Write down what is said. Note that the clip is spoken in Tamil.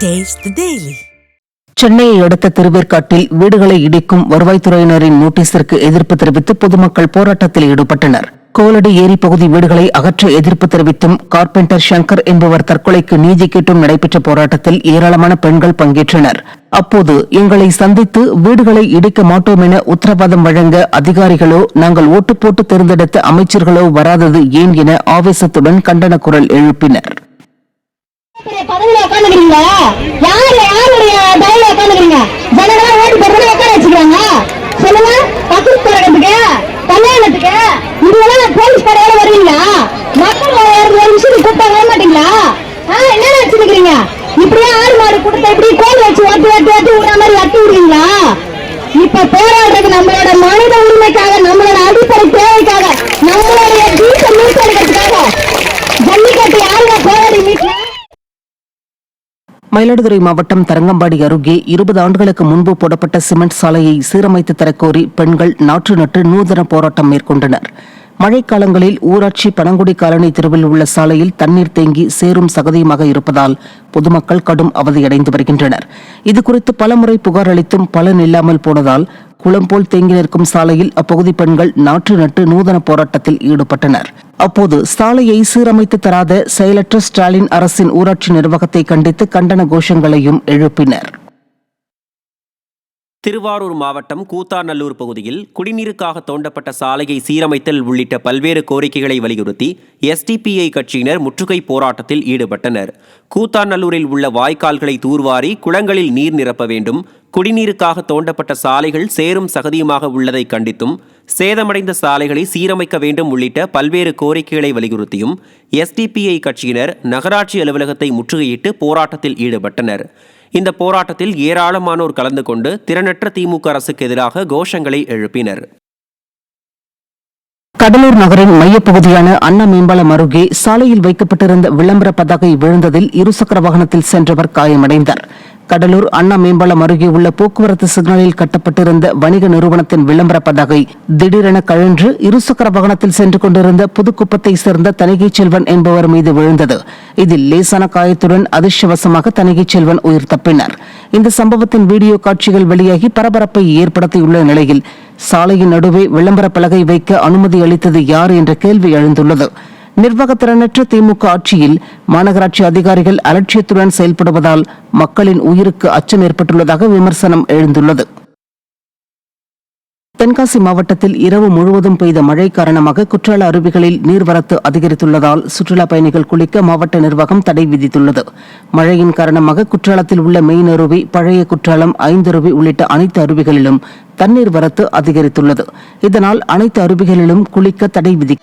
Taste the Daily. சென்னையை அடுத்த திருவேற்காட்டில் வீடுகளை இடிக்கும் வருவாய்த்துறையினரின் நோட்டீஸிற்கு எதிர்ப்பு தெரிவித்து பொதுமக்கள் போராட்டத்தில் ஈடுபட்டனர். கோலடி ஏரி பகுதி வீடுகளை அகற்ற எதிர்ப்பு தெரிவித்தும் கார்பெண்டர் சங்கர் என்பவர் தற்கொலைக்கு நீதி கேட்டும் நடைபெற்ற போராட்டத்தில் ஏராளமான பெண்கள் பங்கேற்றனர். அப்போது எங்களை சந்தித்து வீடுகளை இடிக்க மாட்டோம் என உத்தரவாதம் வழங்க அதிகாரிகளோ நாங்கள் ஓட்டு போட்டு தேர்ந்தெடுத்த அமைச்சர்களோ வராதது ஏன் என ஆவேசத்துடன் கண்டன குரல் எழுப்பினர். பதவியில உட்காந்துக்கிறீங்க, யாருடைய தயவுல உட்காந்துக்கிறீங்க? ஜனங்களா ஓட்டு போடுறது உட்கார வச்சுக்கிறாங்க. சொல்லுங்க, பக்கத்து தரகத்துக்கு கல்யாணத்துக்கு இதெல்லாம் போலீஸ் கடையோட வருவீங்களா? மக்கள் ஒரு விஷயத்துக்கு கூப்பிட்டா வர மாட்டீங்களா? என்ன வச்சுக்கிறீங்க? இப்படியே ஆறு மாடு கூட்டத்தை இப்படி கோல் வச்சு ஓட்டு விடுற மாதிரி வட்டி விடுவீங்களா? இப்ப போராடுறது நம்மளோட மனித உரிமைக்காக, நம்மளோட அடிப்படை தேவைக்காக, நம்மளுடைய வீட்டை மீட்டெடுக்கிறதுக்காக. ஜல்லிக்கட்டு யாருங்க போராடி மீட்ல? மயிலாடுதுறை மாவட்டம் தரங்கம்பாடி அருகே 20 ஆண்டுகளுக்கு முன்பு போடப்பட்ட சிமெண்ட் சாலையை சீரமைத்து தரக்கோரி பெண்கள் நாற்று நட்டு நூதன போராட்டம் மேற்கொண்டனர். மழைக்காலங்களில் ஊராட்சி பனங்குடி காலனி தெருவில் உள்ள சாலையில் தண்ணீர் தேங்கி சேரும் சகதியுமாக இருப்பதால் பொதுமக்கள் கடும் அவதியடைந்து வருகின்றனர். இதுகுறித்து பலமுறை புகார் அளித்தும் பலன் இல்லாமல் போனதால் குளம் போல் தேங்கி நிற்கும் சாலையில் அப்பகுதி பெண்கள் நாற்று நட்டு நூதன போராட்டத்தில் ஈடுபட்டனர். அப்போது சாலையை சீரமைத்து தராத செயலற்ற ஸ்டாலின் அரசின் ஊராட்சி நிர்வாகத்தை கண்டித்து கண்டன கோஷங்களையும் எழுப்பினர். திருவாரூர் மாவட்டம் கூத்தாநல்லூர் பகுதியில் குடிநீருக்காக தோண்டப்பட்ட சாலையை சீரமைத்தல் உள்ளிட்ட பல்வேறு கோரிக்கைகளை வலியுறுத்தி எஸ்டிபிஐ கட்சியினர் முற்றுகை போராட்டத்தில் ஈடுபட்டனர். கூத்தாநல்லூரில் உள்ள வாய்க்கால்களை தூர்வாரி குளங்களில் நீர் நிரப்ப வேண்டும், குடிநீருக்காக தோண்டப்பட்ட சாலைகள் சேரும் சகதியுமாக உள்ளதை கண்டித்தும் சேதமடைந்த சாலைகளை சீரமைக்க வேண்டும் உள்ளிட்ட பல்வேறு கோரிக்கைகளை வலியுறுத்தியும் எஸ்டிபிஐ கட்சியினர் நகராட்சி அலுவலகத்தை முற்றுகையிட்டு போராட்டத்தில் ஈடுபட்டனர். இந்த போராட்டத்தில் ஏராளமானோர் கலந்து கொண்டு திறனற்ற திமுக அரசுக்கு எதிராக கோஷங்களை எழுப்பினர். கடலூர் நகரின் மையப்பகுதியான அண்ணா மேம்பாலம் அருகே சாலையில் வைக்கப்பட்டிருந்த விளம்பர பதாகை விழுந்ததில் இருசக்கர வாகனத்தில் சென்றவர் காயமடைந்தார். கடலூர் அண்ணா மேம்பாலம் அருகே உள்ள போக்குவரத்து சிக்னலில் கட்டப்பட்டிருந்த வணிக நிறுவனத்தின் விளம்பர பதாகை திடீரென கழன்று இருசக்கர வாகனத்தில் சென்று கொண்டிருந்த புதுக்குப்பத்தை சேர்ந்த தணிகை செல்வன் என்பவர் மீது விழுந்தது. இதில் லேசான காயத்துடன் அதிர்ஷ்டவசமாக தணிகை செல்வன் உயிர் தப்பினார். இந்த சம்பவத்தின் வீடியோ காட்சிகள் வெளியாகி பரபரப்பை ஏற்படுத்தியுள்ள நிலையில் சாலையின் நடுவே விளம்பர பலகை வைக்க அனுமதி அளித்தது யார் என்ற கேள்வி எழுந்துள்ளது. நிர்வாகத்திறனற்ற திமுக ஆட்சியில் மாநகராட்சி அதிகாரிகள் அலட்சியத்துடன் செயல்படுவதால் மக்களின் உயிருக்கு அச்சம் ஏற்பட்டுள்ளதாக விமர்சனம் எழுந்துள்ளது. தென்காசி மாவட்டத்தில் இரவு முழுவதும் பெய்த மழை காரணமாக குற்றால அருவிகளில் நீர்வரத்து அதிகரித்துள்ளதால் சுற்றுலா பயணிகள் குளிக்க மாவட்ட நிர்வாகம் தடை விதித்துள்ளது. மழையின் காரணமாக குற்றாலத்தில் உள்ள மெயின் அருவி, பழைய குற்றாலம், ஐந்தருவி உள்ளிட்ட அனைத்து அருவிகளிலும் தண்ணீர் வரத்து அதிகரித்துள்ளது. இதனால் அனைத்து அருவிகளிலும் குளிக்க தடை விதி